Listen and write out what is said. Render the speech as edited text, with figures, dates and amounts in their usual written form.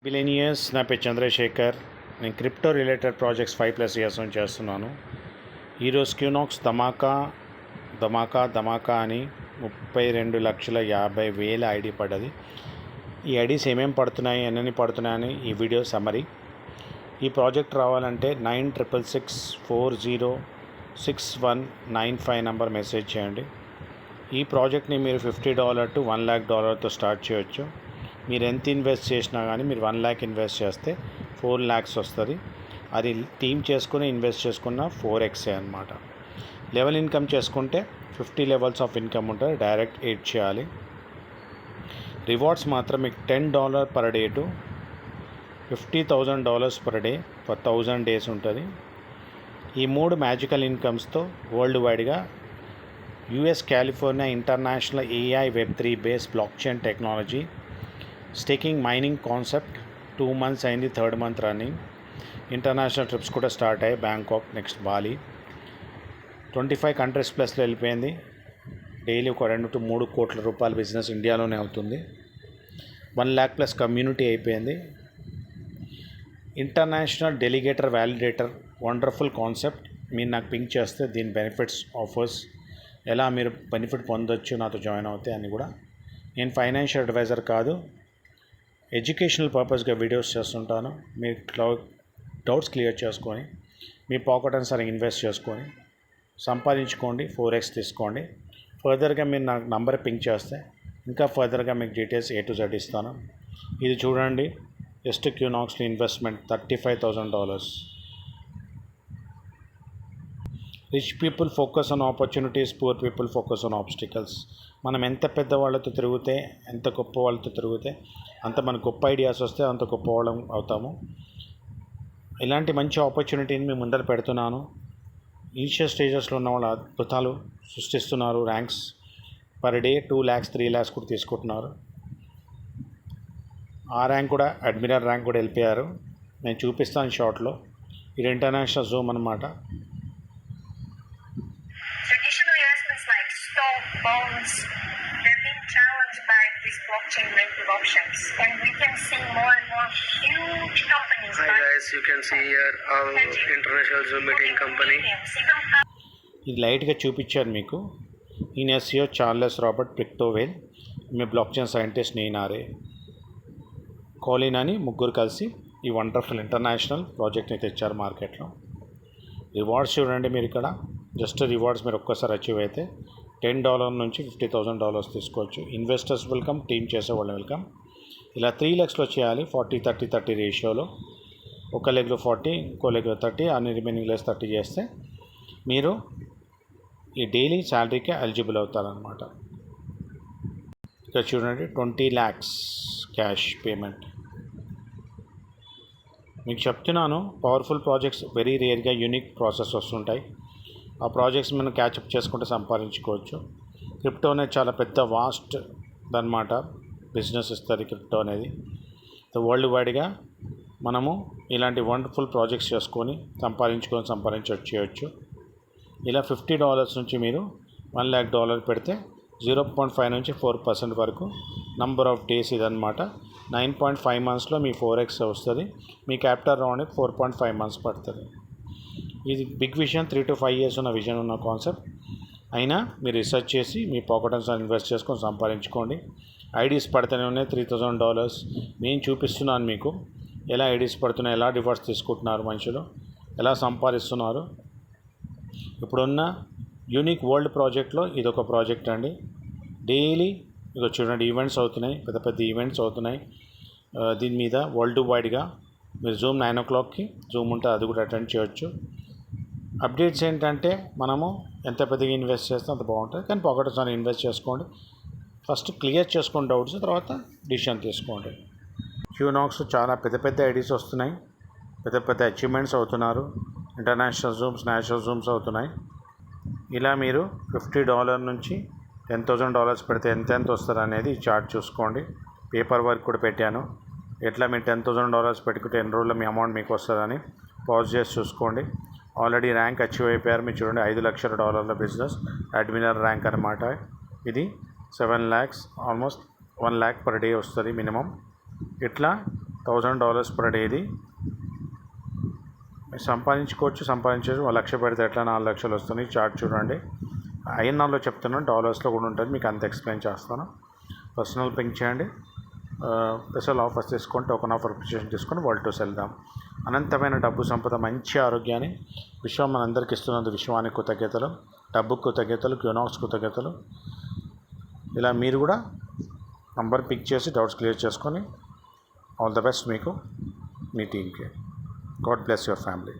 Billionaires నా పేరు చంద్రశేఖర్. నేను క్రిప్టో రిలేటెడ్ ప్రాజెక్ట్స్ 5+ ఇయర్స్ నుంచి చేస్తున్నాను. ఈరోజు క్యూనాక్స్ ధమాకా అని 32,50,000 ఐడి పడ్డది. ఈ ఐడీస్ ఏమేమి పడుతున్నాయి, ఎన్నెన్ని పడుతున్నాయని ఈ వీడియో సమ్మరీ. ఈ ప్రాజెక్ట్ రావాలంటే 9666406195 నంబర్ మెసేజ్ చేయండి. ఈ ప్రాజెక్ట్ని మీరు $50 to $1 lakh స్టార్ట్ చేయొచ్చు. మీరు ఎంత ఇన్వెస్ట్ చేసినా కానీ మీరు 1 lakh ఇన్వెస్ట్ చేస్తే 4 lakhs వస్తుంది. అది టీమ్ చేసుకుని ఇన్వెస్ట్ చేసుకున్న 4x అనమాట. లెవెల్ ఇన్కమ్ చేసుకుంటే 50 levels ఆఫ్ ఇన్కమ్ ఉంటుంది. డైరెక్ట్ 8 చేయాలి. రివార్డ్స్ మాత్రం మీకు $10 per day to $50,000 per day for 1000 days ఉంటుంది. ఈ 3 మ్యాజికల్ ఇన్కమ్స్తో వరల్డ్ వైడ్గా US California international AI Web3 based block chain technology staking mining concept 2 months అయింది, 3rd month running. International trips కూడా start అయ్యాయి. Bangkok, next Bali. 25 countries ప్లస్లో వెళ్ళిపోయింది. Daily ఒక 2 to 3 కోట్ల రూపాయల బిజినెస్ ఇండియాలోనే అవుతుంది. 1 lakh plus కమ్యూనిటీ అయిపోయింది. International delegator validator wonderful concept. మీరు నాకు పింక్ చేస్తే దీని బెనిఫిట్స్, ఆఫర్స్, ఎలా మీరు బెనిఫిట్ పొందొచ్చు నాతో జాయిన్ అవుతే అని కూడా. నేను ఫైనాన్షియల్ అడ్వైజర్ కాదు, ఎడ్యుకేషనల్ పర్పస్గా వీడియోస్ చేస్తుంటాను. మీరు డౌట్స్ క్లియర్ చేసుకొని మీ పాకెట్ అనుసారి ఇన్వెస్ట్ చేసుకొని సంపాదించుకోండి, 4x తీసుకోండి. ఫర్దర్గా మీరు నాకు నంబర్ పింక్ చేస్తే ఇంకా ఫర్దర్గా మీకు డీటెయిల్స్ A to Z ఇస్తాను. ఇది చూడండి, జస్ట్ క్యూనాక్స్లో investment $35,000. Rich people focus on opportunities, poor people focus on obstacles. మనం ఎంత పెద్ద వాళ్ళతో తిరిగితే, ఎంత గొప్ప వాళ్ళతో తిరిగితే అంత మనకు గొప్ప ఐడియాస్ వస్తే అంత గొప్ప వాళ్ళం అవుతాము. ఇలాంటి మంచి ఆపర్చునిటీని మేము ముందర పెడుతున్నాను. ఇనిషియల్ స్టేజెస్లో ఉన్న వాళ్ళు అద్భుతాలు సృష్టిస్తున్నారు. Ranks per day 2 lakhs 3 lakhs కూడా తీసుకుంటున్నారు. ఆ ర్యాంక్ కూడా అడ్మిరల్ ర్యాంక్ కూడా వెళ్ళిపోయారు. నేను చూపిస్తాను షార్ట్లో. ఇది ఇంటర్నేషనల్ జూమ్ అనమాట. Traditional investments like stock, bonds, they're being challenged by these blockchain-related options, and we can see more and more huge companies. Hi guys, you can see here our international Zoom meeting company. ఇది లైట్గా చూపించాను మీకు. ఈయన CEO Charles Robert పిక్టోవేల్, మీ block chain scientist నేనారే choline అని ముగ్గురు కలిసి ఈ wonderful international ప్రాజెక్ట్ని తెచ్చారు మార్కెట్లో. రివార్డ్స్ చూడండి మీరు ఇక్కడ. జస్ట్ రివార్డ్స్ మీరు ఒక్కసారి అచీవ్ అయితే $10 నుంచి $50,000 తీసుకోవచ్చు. ఇన్వెస్టర్స్ వెల్కమ్, టీమ్ చేసేవాళ్ళు వెల్కమ్. ఇలా 3 lakhsలో చేయాలి. 40-30-30 రేషియోలో. ఒక లెగ్లో 40, ఇంకో లెగ్లో 30, అన్ని రిమైనింగ్ లెగ్స్ 30 చేస్తే మీరు ఈ డైలీ శాలరీకే ఎలిజిబుల్ అవుతారనమాట. ఇక్కడ చూడండి, 20 lakhs క్యాష్ పేమెంట్. మీకు చెప్తున్నాను, పవర్ఫుల్ ప్రాజెక్ట్స్ వెరీ రేర్గా యూనిక్ ప్రాసెస్ వస్తుంటాయి. ఆ ప్రాజెక్ట్స్ మనం క్యాచప్ చేసుకుంటే సంపాదించుకోవచ్చు. క్రిప్టో అనేది చాలా పెద్ద వాస్ట్ అనమాట. బిజినెస్ ఇస్తుంది క్రిప్టో అనేది. వరల్డ్ వైడ్గా మనము ఇలాంటి వండర్ఫుల్ ప్రాజెక్ట్స్ చేసుకొని సంపాదించవచ్చు. ఇలా $50 నుంచి మీరు $1 lakh పెడితే 0.5 నుంచి 4% వరకు నంబర్ ఆఫ్ డేస్ ఇదనమాట. 9.5 monthsలో మీ 4x వస్తుంది. మీ క్యాపిటల్ రావడానికి 4.5 months పడుతుంది. ఇది బిగ్ విజన్, 3 to 5 years ఉన్న విజన్ ఉన్న కాన్సెప్ట్. అయినా మీరు రీసెర్చ్ చేసి మీ పాకెట్ అనుసారి ఇన్వెస్ట్ చేసుకొని సంపాదించుకోండి. ఐడీస్ పడుతూనే ఉన్నాయి. $3,000 నేను చూపిస్తున్నాను మీకు. ఎలా ఐడీస్ పడుతున్నాయి, ఎలా రివార్డ్స్ తీసుకుంటున్నారు మనుషులు, ఎలా సంపాదిస్తున్నారు. ఇప్పుడున్న యూనిక్ వరల్డ్ ప్రాజెక్ట్లో ఇదొక ప్రాజెక్ట్ అండి. డైలీ ఇక చూడండి ఈవెంట్స్ అవుతున్నాయి, పెద్ద పెద్ద ఈవెంట్స్ అవుతున్నాయి. దీని మీద వరల్డ్ వైడ్గా మీరు జూమ్ 9 o'clockకి జూమ్ ఉంటే అది కూడా అటెండ్ చేయొచ్చు. అప్డేట్స్ ఏంటంటే మనము ఎంత పెద్దగా ఇన్వెస్ట్ చేస్తే అంత బాగుంటుంది. కానీ పాకెట్ సార్ ఇన్వెస్ట్ చేసుకోండి. ఫస్ట్ క్లియర్ చేసుకోండి డౌట్స్, తర్వాత డిసిషన్ తీసుకోండి. క్యూనాక్స్ చాలా పెద్ద పెద్ద ఐడీస్ వస్తున్నాయి, పెద్ద పెద్ద అచీవ్మెంట్స్ అవుతున్నారు. ఇంటర్నేషనల్ జూమ్స్, నేషనల్ జూమ్స్ అవుతున్నాయి. ఇలా మీరు $50 నుంచి $10,000 పెడితే ఎంత వస్తుంది అనేది ఈ చార్ట్ చూసుకోండి. పేపర్ వర్క్ కూడా పెట్టాను. ఎట్లా మీరు $10,000 పెట్టుకుంటే ఎన్ని రోజుల్లో మీ అమౌంట్ మీకు వస్తుందని పాజ్ చేసి చూసుకోండి. ఆల్రెడీ ర్యాంక్ అచీవ్ అయిపోయారు. మీరు చూడండి, $5 లక్షల బిజినెస్ అడ్మినర్ ర్యాంక్ అనమాట. ఇది 7 lakhs, almost 1 lakh per day వస్తుంది మినిమం. ఇట్లా $1,000 పర్ డేది సంపాదించుకోవచ్చు. 1,00,000 పెడితే ఎట్లా 4 లక్షలు వస్తున్నాయి. చార్ట్ చూడండి. ఐఎన్ఆర్లో చెప్తున్నాను, డాలర్స్లో కూడా ఉంటుంది. మీకు అంత ఎక్స్ప్లెయిన్ చేస్తాను. పర్సనల్ పింక్ చేయండి. స్పెషల్ ఆఫర్స్ తీసుకొని, టోకెన్ ఆఫర్ అప్లికేషన్ తీసుకొని వరల్డ్ టూర్స్ వెళ్దాం. అనంతమైన డబ్బు సంపద, మంచి ఆరోగ్యాన్ని విశ్వం మనందరికి ఇస్తున్నందుకు విశ్వానికి కృతజ్ఞతలు, డబ్బుకు కృతజ్ఞతలు, క్యూనాక్స్ కృతజ్ఞతలు. ఇలా మీరు కూడా నంబర్ పిక్ చేసి డౌట్స్ క్లియర్ చేసుకొని ఆల్ ద బెస్ట్ మీకు, మీ టీమ్కి. God bless your family.